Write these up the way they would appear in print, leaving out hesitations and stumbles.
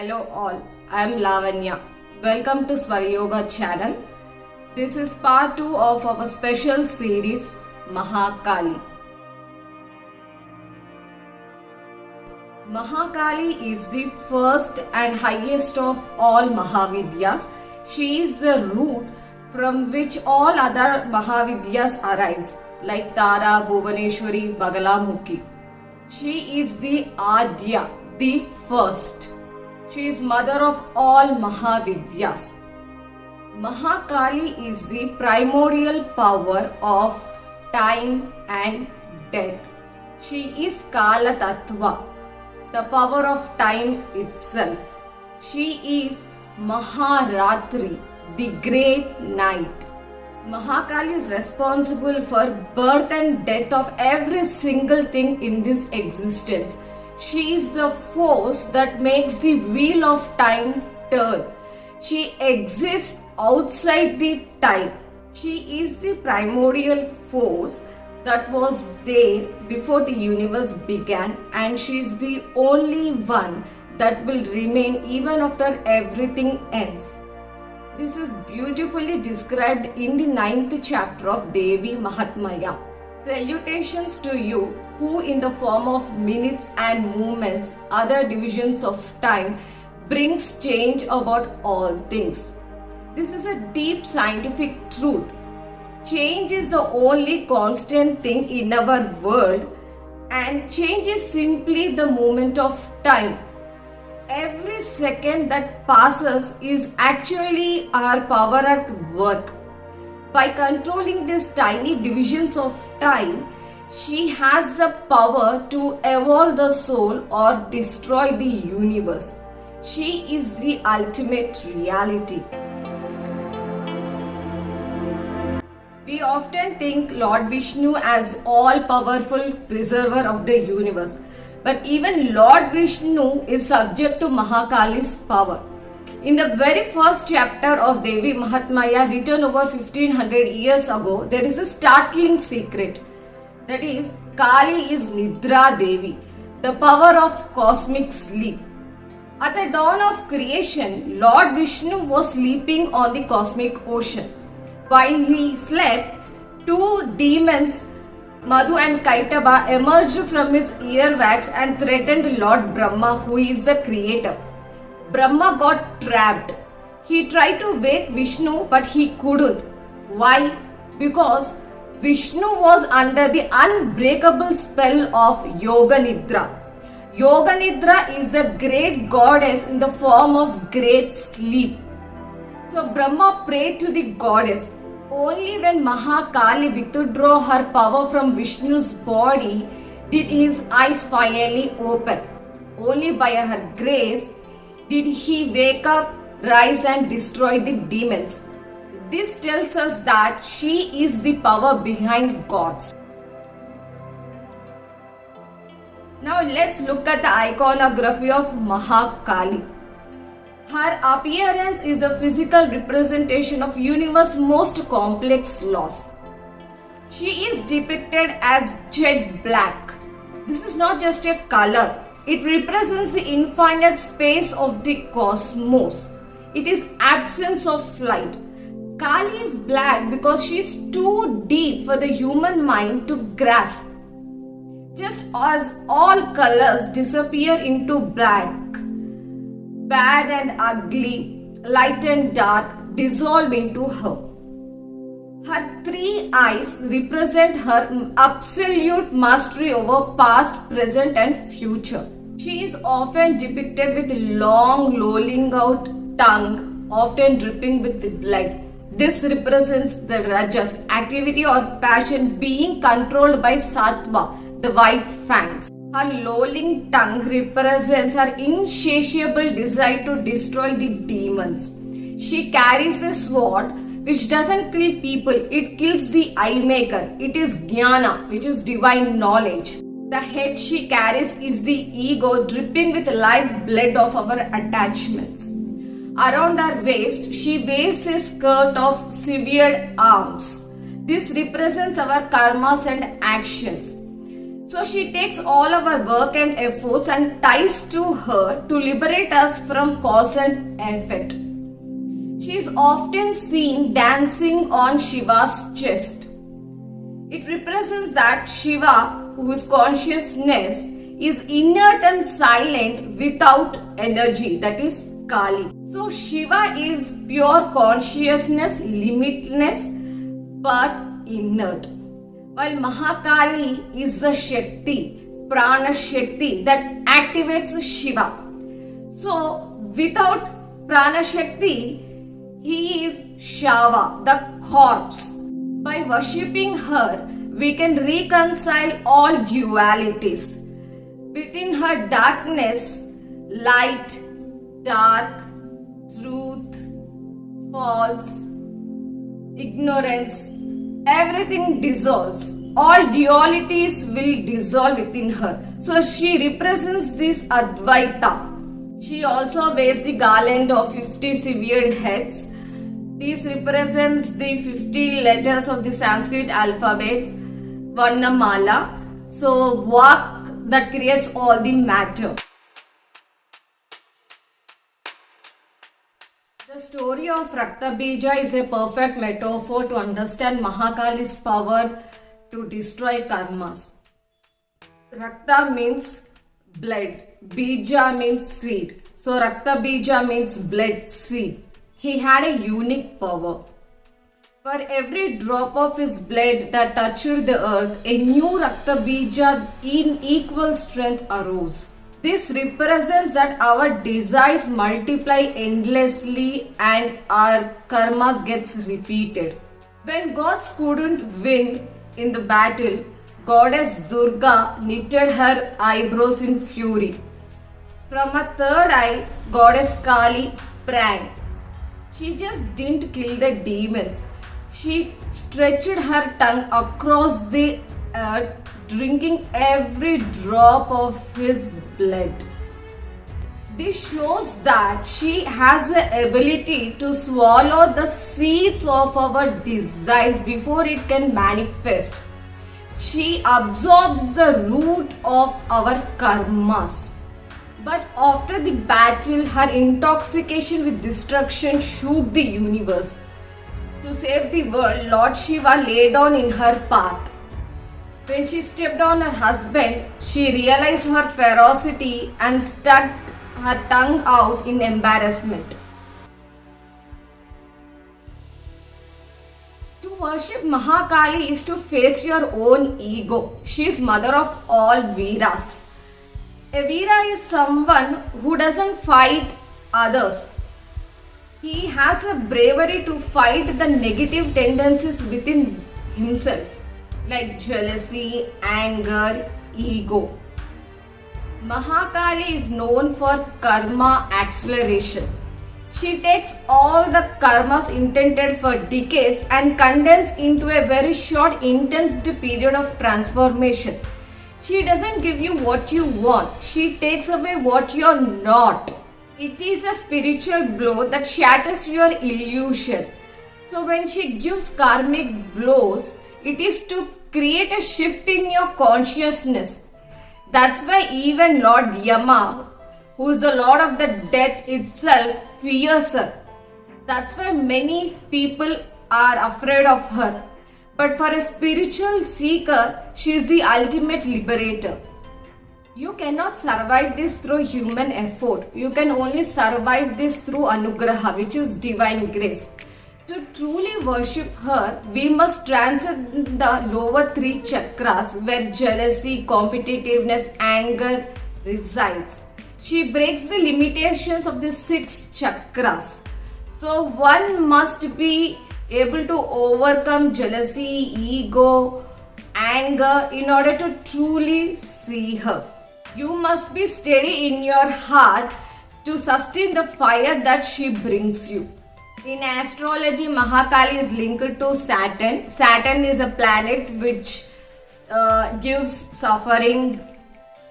Hello all, I am Lavanya. Welcome to Swar Yoga channel. This is part 2 of our special series Mahakali. Mahakali is the first and highest of all Mahavidyas. She is the root from which all other Mahavidyas arise, like Tara, Bhuvaneshwari, Bagalamukhi. She is the Adya, the first. She is mother of all Mahavidyas. Mahakali is the primordial power of time and death. She is Kala Tattva, the power of time itself. She is Maharatri, the great night. Mahakali is responsible for birth and death of every single thing in this existence. She is the force that makes the wheel of time turn. She exists outside the time. She is the primordial force that was there before the universe began, and she is the only one that will remain even after everything ends. This is beautifully described in the 9th chapter of Devi Mahatmya. Salutations to you who in the form of minutes and moments, other divisions of time, brings change about all things. This is a deep scientific truth. Change is the only constant thing in our world, and change is simply the moment of time. Every second that passes is actually our power at work. By controlling these tiny divisions of time, she has the power to evolve the soul or destroy the universe. She is the ultimate reality. We often think Lord Vishnu as all-powerful preserver of the universe. But even Lord Vishnu is subject to Mahakali's power. In the very first chapter of Devi Mahatmya, written over 1500 years ago, there is a startling secret. That is, Kali is Nidra Devi, the power of cosmic sleep. At the dawn of creation, Lord Vishnu was sleeping on the cosmic ocean. While he slept, two demons, Madhu and Kaitaba, emerged from his earwax and threatened Lord Brahma, who is the creator. Brahma got trapped. He tried to wake Vishnu, but he couldn't. Why? Because Vishnu was under the unbreakable spell of Yoga Nidra. Yoga Nidra is the great goddess in the form of great sleep. So Brahma prayed to the goddess. Only when Mahakali withdrew her power from Vishnu's body did his eyes finally open. Only by her grace did he wake up, rise and destroy the demons. This tells us that she is the power behind gods. Now let's look at the iconography of Mahakali. Her appearance is a physical representation of universe's most complex laws. She is depicted as jet black. This is not just a color. It represents the infinite space of the cosmos. It is absence of light. Kali is black because she is too deep for the human mind to grasp. Just as all colors disappear into black, bad and ugly, light and dark dissolve into her. Her three eyes represent her absolute mastery over past, present and future. She is often depicted with long lolling out tongue, often dripping with blood. This represents the Rajas, activity or passion being controlled by Sattva, the white fangs. Her lolling tongue represents her insatiable desire to destroy the demons. She carries a sword which doesn't kill people, it kills the eye maker. It is Jnana, which is divine knowledge. The head she carries is the ego dripping with life blood of our attachments. Around her waist, she wears a skirt of severed arms. This represents our karmas and actions. So she takes all our work and efforts and ties to her to liberate us from cause and effect. She is often seen dancing on Shiva's chest. It represents that Shiva, whose consciousness is inert and silent without energy, that is Kali. So Shiva is pure consciousness, limitless but inert. While Mahakali is the Shakti, Prana Shakti that activates Shiva. So without Prana Shakti, he is Shava, the corpse. By worshipping her, we can reconcile all dualities. Within her darkness, light, dark, truth, false, ignorance, everything dissolves. All dualities will dissolve within her. So she represents this Advaita. She also wears the garland of 50 severed heads. This represents the 50 letters of the Sanskrit alphabet, Varnamala. So Vak that creates all the matter. The story of Rakta Bija is a perfect metaphor to understand Mahakali's power to destroy karmas. Rakta means blood, Bija means seed. So Rakta Bija means blood seed. He had a unique power. For every drop of his blood that touched the earth, a new Rakta Bija in equal strength arose. This represents that our desires multiply endlessly and our karmas gets repeated. When gods couldn't win in the battle, goddess Durga knitted her eyebrows in fury. From her third eye, goddess Kali sprang. She just didn't kill the demons. She stretched her tongue across the earth, drinking every drop of his blood. This shows that she has the ability to swallow the seeds of our desires before it can manifest. She absorbs the root of our karmas. But after the battle, her intoxication with destruction shook the universe. To save the world, Lord Shiva lay down in her path. When she stepped on her husband, she realized her ferocity and stuck her tongue out in embarrassment. To worship Mahakali is to face your own ego. She is mother of all Veeras. A Veera is someone who doesn't fight others. He has the bravery to fight the negative tendencies within himself, like jealousy, anger, ego. Mahakali is known for karma acceleration. She takes all the karmas intended for decades and condenses into a very short, intense period of transformation. She doesn't give you what you want. She takes away what you're not. It is a spiritual blow that shatters your illusion. So when she gives karmic blows, it is to create a shift in your consciousness. That's why even Lord Yama, who is the Lord of the death itself, fears her. That's why many people are afraid of her. But for a spiritual seeker, she is the ultimate liberator. You cannot survive this through human effort. You can only survive this through Anugraha, which is divine grace. To truly worship her, we must transcend the lower three chakras where jealousy, competitiveness, anger resides. She breaks the limitations of the 6 chakras. So one must be able to overcome jealousy, ego, anger in order to truly see her. You must be steady in your heart to sustain the fire that she brings you. In astrology, Mahakali is linked to Saturn. Saturn is a planet which gives suffering,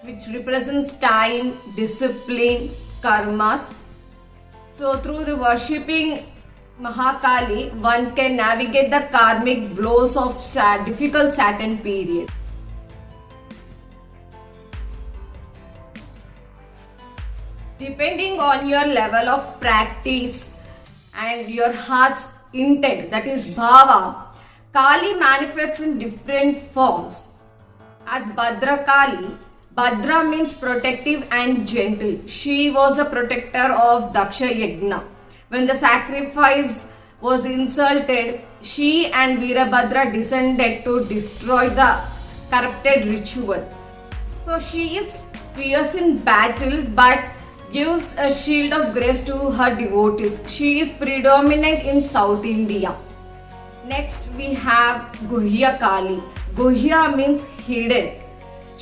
which represents time, discipline, karmas. So through the worshipping Mahakali, one can navigate the karmic blows of difficult Saturn period. Depending on your level of practice and your heart's intent, that is bhava, Kali manifests in different forms. As Bhadra Kali, Bhadra means protective and gentle. She was a protector of Daksha Yajna. When the sacrifice was insulted, she and Veerabhadra descended to destroy the corrupted ritual. So she is fierce in battle but gives a shield of grace to her devotees. She is predominant in South India. Next we have Guhya Kali. Guhya means hidden.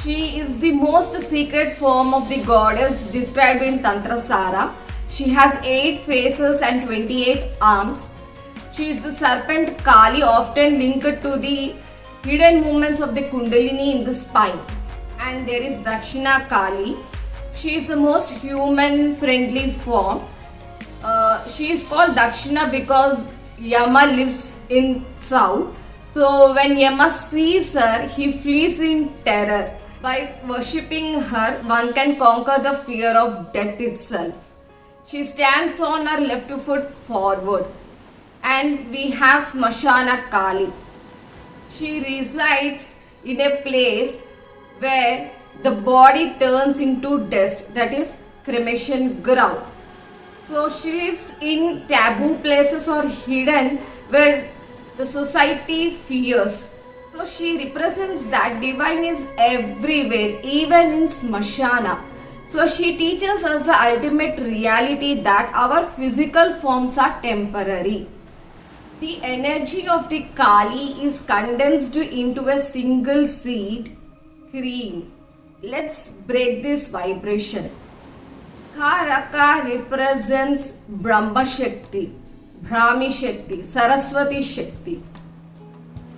She is the most secret form of the goddess described in Tantra Sara. She has 8 faces and 28 arms. She is the serpent Kali, often linked to the hidden movements of the Kundalini in the spine. And there is Dakshina Kali. She is the most human friendly form. She is called Dakshina because Yama lives in south. So when Yama sees her, he flees in terror. By worshipping her, one can conquer the fear of death itself. She stands on her left foot forward. And we have Smashana Kali. She resides in a place where the body turns into dust, that is cremation ground. So she lives in taboo places or hidden where the society fears. So she represents that divine is everywhere, even in Smashana. So she teaches us the ultimate reality that our physical forms are temporary. The energy of the Kali is condensed into a single seed, cream. Let's break this vibration. Karaka represents Brahma Shakti, Brahmi Shakti, Saraswati Shakti.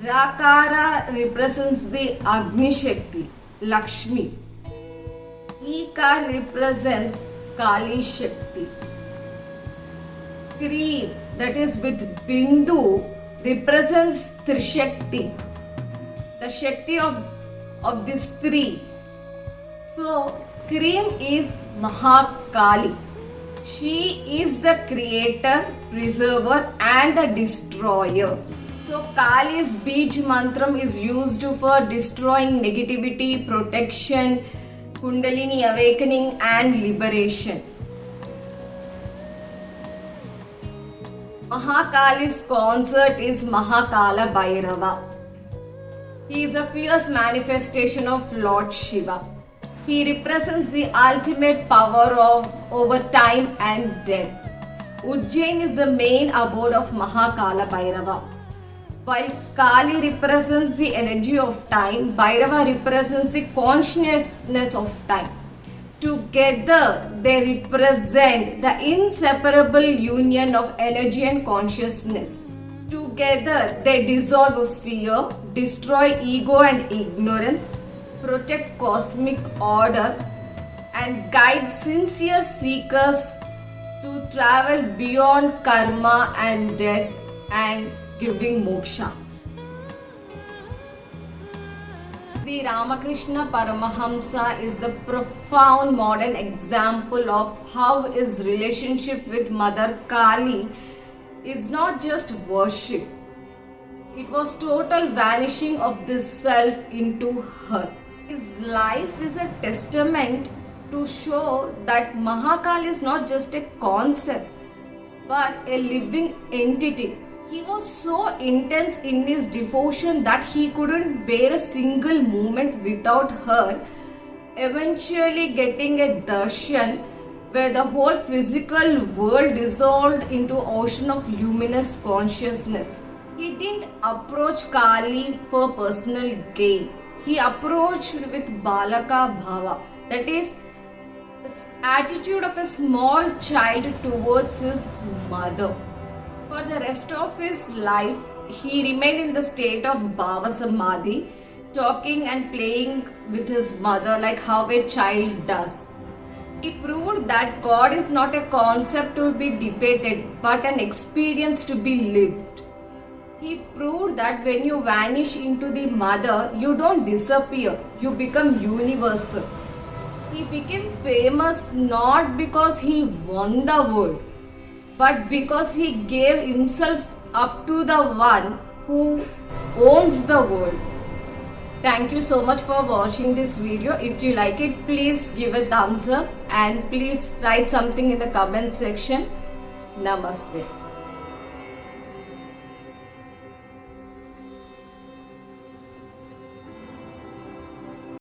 Rakara represents the Agni Shakti, Lakshmi. Ikar represents Kali Shakti. Kri, that is with Bindu, represents Trishakti, the Shakti of this three. So, Cream is Mahakali. She is the creator, preserver and the destroyer. So Kali's Bij Mantram is used for destroying negativity, protection, Kundalini awakening and liberation. Mahakali's consort is Mahakala Bhairava. He is a fierce manifestation of Lord Shiva. He represents the ultimate power over time and death. Ujjain is the main abode of Mahakala Bhairava. While Kali represents the energy of time, Bhairava represents the consciousness of time. Together, they represent the inseparable union of energy and consciousness. Together, they dissolve fear, destroy ego and ignorance, protect cosmic order, and guide sincere seekers to travel beyond karma and death and giving moksha. Sri Ramakrishna Paramahamsa is a profound modern example of how his relationship with Mother Kali is not just worship. It was total vanishing of this self into her. His life is a testament to show that Mahakali is not just a concept but a living entity. He was so intense in his devotion that he couldn't bear a single moment without her, eventually getting a darshan where the whole physical world dissolved into ocean of luminous consciousness. He didn't approach Kali for personal gain. He approached with Balaka Bhava, that is, attitude of a small child towards his mother. For the rest of his life, he remained in the state of Bhava Samadhi, talking and playing with his mother like how a child does. He proved that God is not a concept to be debated but an experience to be lived. He proved that when you vanish into the mother, you don't disappear, you become universal. He became famous not because he won the world, but because he gave himself up to the one who owns the world. Thank you so much for watching this video. If you like it, please give a thumbs up and please write something in the comment section. Namaste.